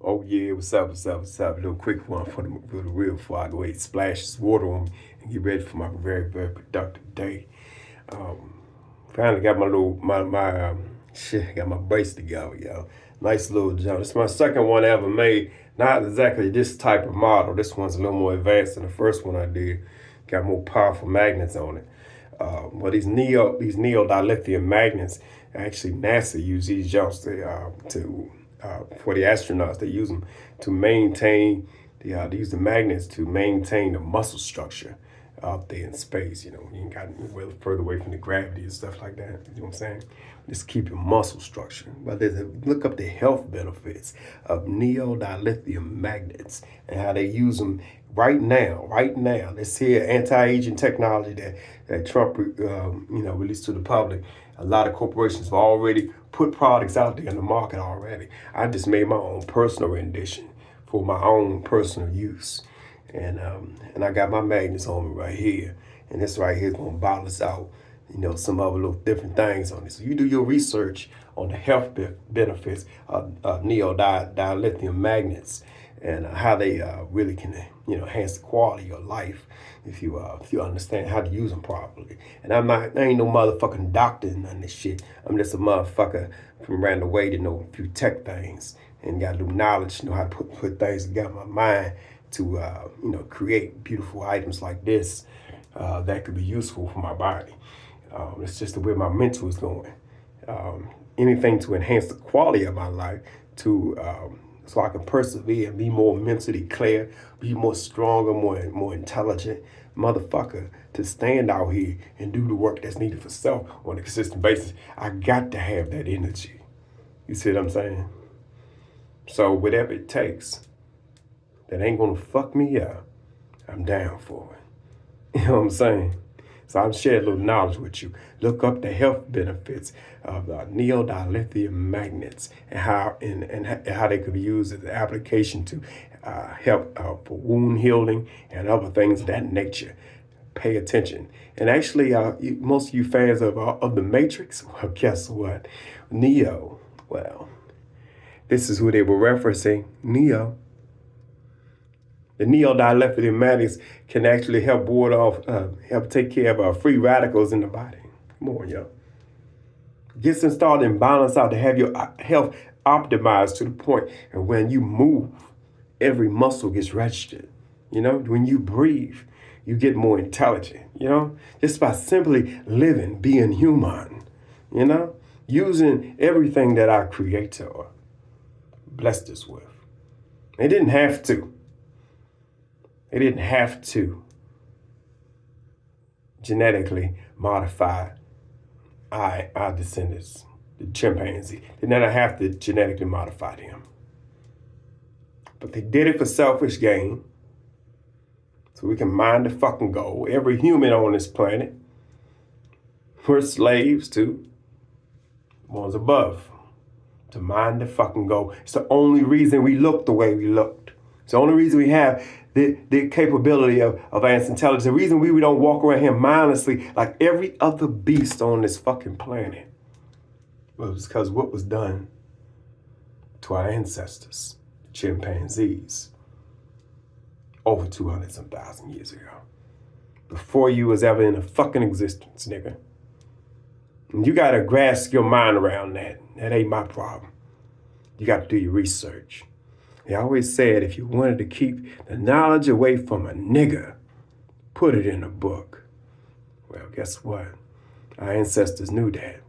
Oh yeah, what's up, what's up, what's up? A little quick one for the real before I go ahead and splash this water on me and get ready for my very, very productive day. Um, Finally got my little shit, got my brace together, yo. Nice little jump. It's my second one I ever made. Not exactly this type of model. This one's a little more advanced than the first one I did. Got more powerful magnets on it. But these neo dilithium magnets, actually NASA use these jumps to for the astronauts. They use them to maintain they use the magnets to maintain the muscle structure out there in space. You know, you ain't got well further away from the gravity and stuff like that. You know what I'm saying? Just keep your muscle structure. But look up the health benefits of neodylium magnets and how they use them right now. Right now, let's hear anti-aging technology that Trump released to the public. A lot of corporations have already put products out there in the market already. I just made my own personal rendition for my own personal use. And I got my magnets on me right here. And this right here is gonna balance out, some other little different things on it. So you do your research on the health benefits of neodylium magnets and how they really can, enhance the quality of your life if you understand how to use them properly. And I ain't no motherfucking doctor in none of this shit. I'm just a motherfucker from around the way to know a few tech things and got a little knowledge, know how to put things together in my mind to create beautiful items like this that could be useful for my body. It's just the way my mental is going. Anything to enhance the quality of my life, to so I can persevere and be more mentally clear, be more stronger, more intelligent, motherfucker, to stand out here and do the work that's needed for self on a consistent basis. I got to have that energy. You see what I'm saying? So whatever it takes that ain't gonna fuck me up, I'm down for it. You know what I'm saying? So I'm sharing a little knowledge with you. Look up the health benefits of neodylium magnets and how they could be used as an application to help for wound healing and other things of that nature. Pay attention. And actually, most of you fans of the Matrix, well, guess what? Neo. Well, this is who they were referencing. Neo. The neodylium magnets can actually help help take care of free radicals in the body. Come on, yo. Get them started and balance out to have your health optimized to the point, and when you move, every muscle gets registered. When you breathe, you get more intelligent. Just by simply living, being human. Using everything that our Creator blessed us with. They didn't have to. They didn't have to genetically modify our descendants, the chimpanzee. They didn't have to genetically modify them. But they did it for selfish gain. So we can mind the fucking goal. Every human on this planet, we're slaves to the ones above. To mind the fucking goal. It's the only reason we look the way we looked. It's the only reason we have the capability of advanced intelligence. The reason we don't walk around here mindlessly like every other beast on this fucking planet was because what was done to our ancestors, chimpanzees, over 200,000 years ago. Before you was ever in a fucking existence, nigga. And you gotta grasp your mind around that. That ain't my problem. You gotta do your research. They always said if you wanted to keep the knowledge away from a nigga, put it in a book. Well, guess what? Our ancestors knew that.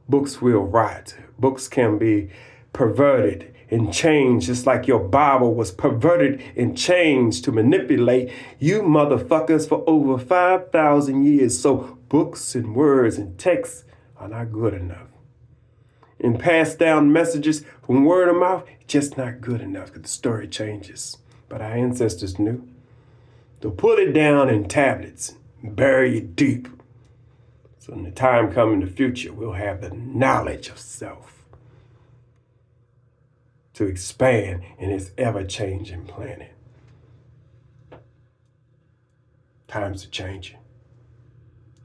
Books will rot. Books can be perverted and changed, just like your Bible was perverted and changed to manipulate you motherfuckers for over 5,000 years. So books and words and texts are not good enough. And pass down messages from word of mouth, just not good enough because the story changes. But our ancestors knew. To put it down in tablets, bury it deep. So when the time comes in the future, we'll have the knowledge of self to expand in this ever-changing planet. Times are changing.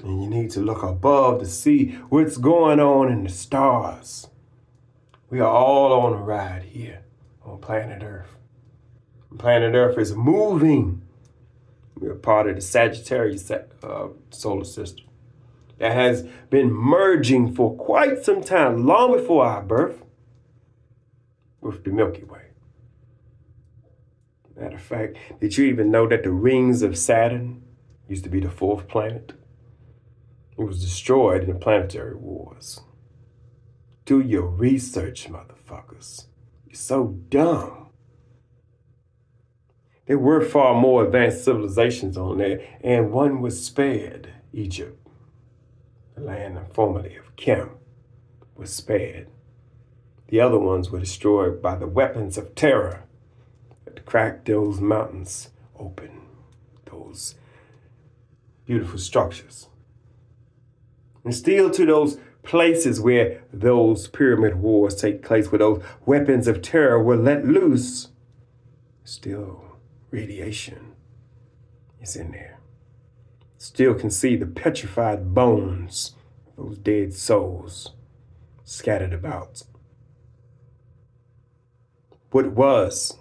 And you need to look above to see what's going on in the stars. We are all on a ride here. on planet Earth. Planet Earth is moving. We're part of the Sagittarius solar system that has been merging for quite some time, long before our birth, with the Milky Way. Matter of fact, did you even know that the rings of Saturn used to be the fourth planet? It was destroyed in the planetary wars. Do your research, motherfuckers. You're so dumb. There were far more advanced civilizations on there, and one was spared. Egypt, the land formerly of Kim, was spared. The other ones were destroyed by the weapons of terror that cracked those mountains open, those beautiful structures. And still to those places where those pyramid wars take place, where those weapons of terror were let loose, still radiation is in there. Still can see the petrified bones of those dead souls scattered about. What was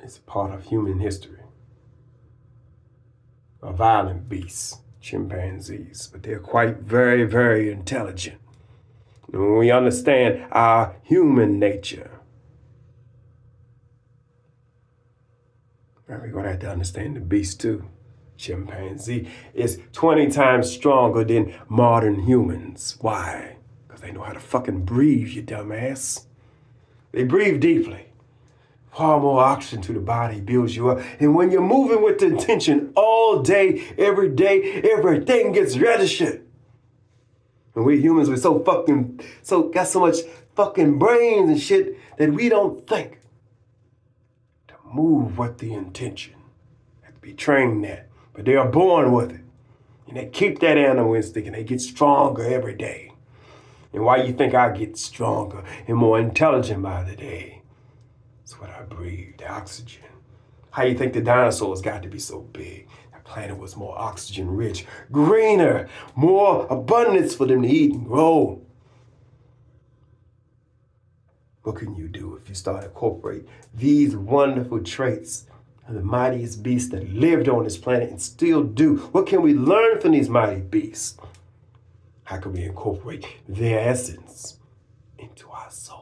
is a part of human history. A violent beast, chimpanzees, but they're quite very, very intelligent. And when we understand our human nature, we're going to have to understand the beast too. Chimpanzee is 20 times stronger than modern humans. Why? Because they know how to fucking breathe, you dumbass. They breathe deeply. Far more oxygen to the body builds you up. And when you're moving with the intention all day, everything gets registered. And we humans, we're got so much fucking brains and shit that we don't think to move with the intention. Have to be trained that. But they are born with it. And they keep that animal instinct and they get stronger every day. And why you think I get stronger and more intelligent by the day? It's what I breathe, the oxygen. How you think the dinosaurs got to be so big? That planet was more oxygen rich, greener, more abundance for them to eat and grow. What can you do if you start to incorporate these wonderful traits of the mightiest beasts that lived on this planet and still do? What can we learn from these mighty beasts? How can we incorporate their essence into our soul?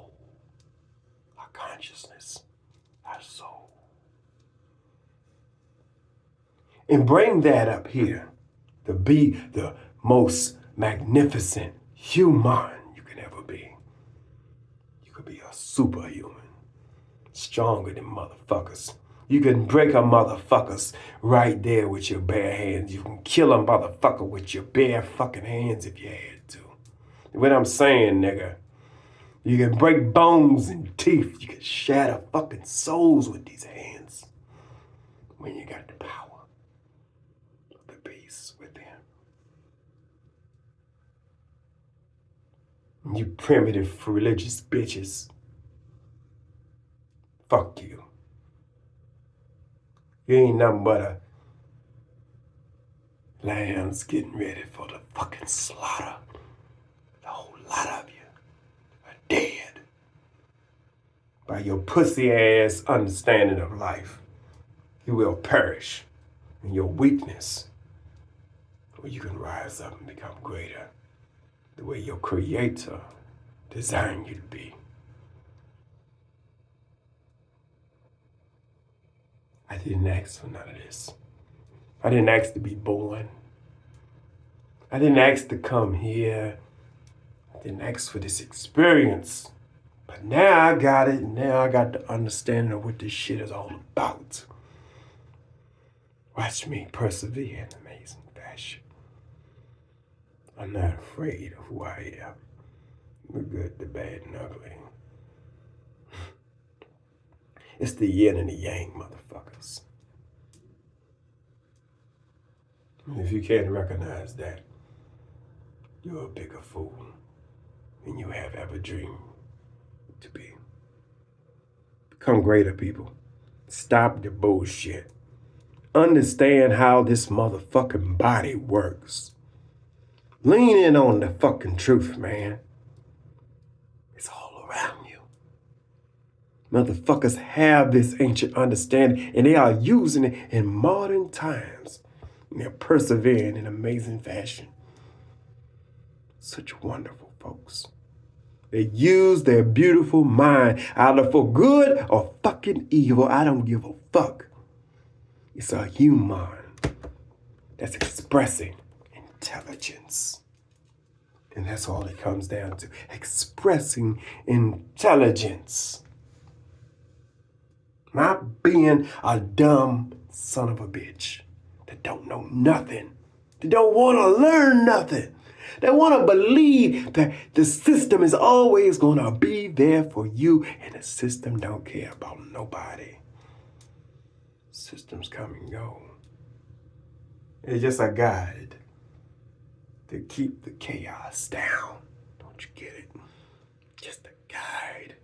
Consciousness, our soul. And bring that up here to be the most magnificent human you can ever be. You could be a superhuman, stronger than motherfuckers. You can break a motherfuckers right there with your bare hands. You can kill a motherfucker with your bare fucking hands if you had to. What I'm saying, nigga. You can break bones and teeth. You can shatter fucking souls with these hands when you got the power of the beast within. You primitive religious bitches. Fuck you. You ain't nothing but a lambs getting ready for the fucking slaughter. The whole lot of you. Dead by your pussy ass understanding of life. You will perish in your weakness, or you can rise up and become greater the way your creator designed you to be. I didn't ask for none of this. I didn't ask to be born. I didn't ask to come here. Didn't ask for this experience. But now I got it. Now I got the understanding of what this shit is all about. Watch me persevere in amazing fashion. I'm not afraid of who I am. The good, the bad, and ugly. It's the yin and the yang, motherfuckers. If you can't recognize that, you're a bigger fool than you have ever dreamed to be. Become greater, people. Stop the bullshit. Understand how this motherfucking body works. Lean in on the fucking truth, man. It's all around you. Motherfuckers have this ancient understanding, and they are using it in modern times. And they're persevering in amazing fashion. Such wonderful folks. They use their beautiful mind either for good or fucking evil. I don't give a fuck. It's a human that's expressing intelligence. And that's all it comes down to. Expressing intelligence. Not being a dumb son of a bitch that don't know nothing. That don't want to learn nothing. They want to believe that the system is always going to be there for you, and the system don't care about nobody. Systems come and go. It's just a guide to keep the chaos down. Don't you get it? Just a guide.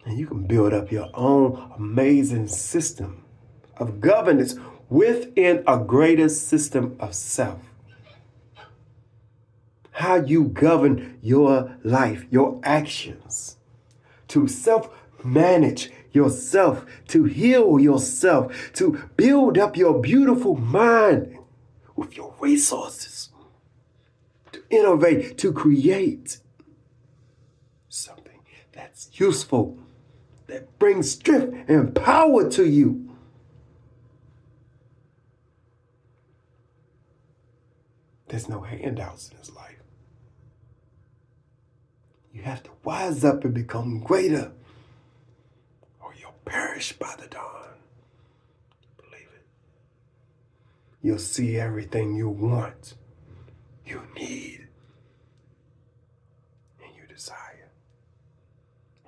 And you can build up your own amazing system of governance within a greater system of self. How you govern your life, your actions, to self-manage yourself, to heal yourself, to build up your beautiful mind with your resources, to innovate, to create something that's useful, that brings strength and power to you. There's no handouts in this life. You have to wise up and become greater, or you'll perish by the dawn. Believe it. You'll see everything you want, you need, and you desire.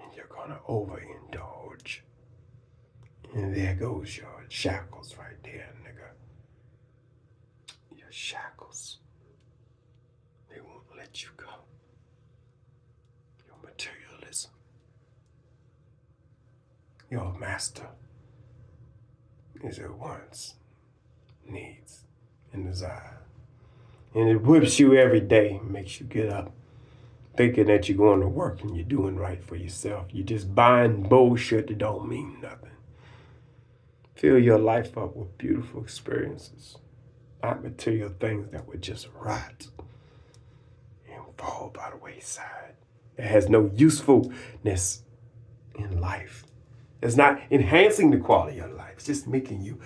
And you're going to overindulge. And there goes your shackles right there, nigga. Your shackles. They won't let you go. Your materialism. Your master is at once needs and desire. And it whips you every day, makes you get up, thinking that you're going to work and you're doing right for yourself. You're just buying bullshit that don't mean nothing. Fill your life up with beautiful experiences, not material things that would just rot and fall by the wayside. It has no usefulness in life. It's not enhancing the quality of life. It's just making you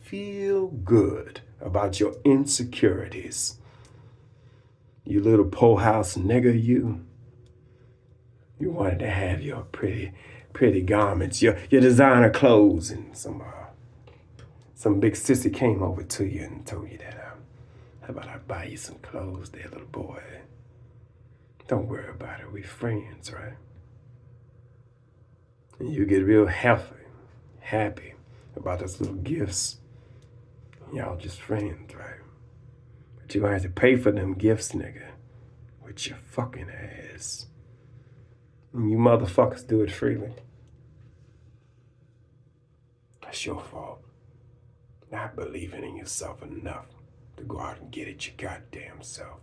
feel good about your insecurities. You little po house nigga, you wanted to have your pretty garments, your designer clothes, and some big sissy came over to you and told you that, how about I buy you some clothes there, little boy? Don't worry about it. We friends, right? And you get real happy about those little gifts. Y'all just friends, right? But you're going to have to pay for them gifts, nigga, with your fucking ass. And you motherfuckers do it freely. That's your fault. Not believing in yourself enough to go out and get it your goddamn self.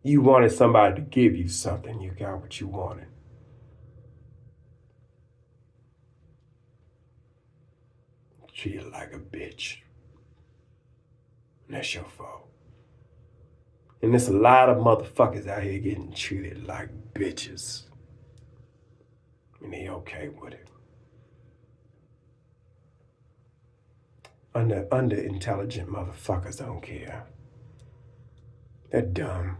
You wanted somebody to give you something, you got what you wanted. Treated like a bitch. And that's your fault. And there's a lot of motherfuckers out here getting treated like bitches. And they okay with it. Under-intelligent motherfuckers don't care. They're dumb.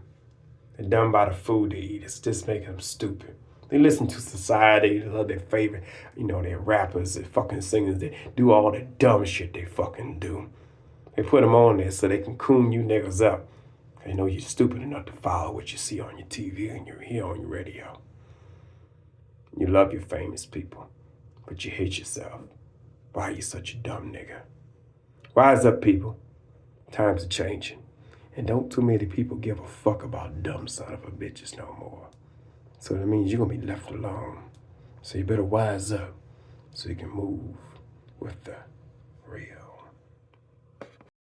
They're dumb by the food they eat. It's just making them stupid. They listen to society. They love their favorite, their rappers, their fucking singers. They do all the dumb shit they fucking do. They put them on there so they can coon you niggas up. They know you're stupid enough to follow what you see on your TV and you hear on your radio. You love your famous people, but you hate yourself. Why are you such a dumb nigga? Rise up, people. Times are changing. And don't too many people give a fuck about dumb son of a bitches no more. So that means you're going to be left alone. So you better wise up so you can move with the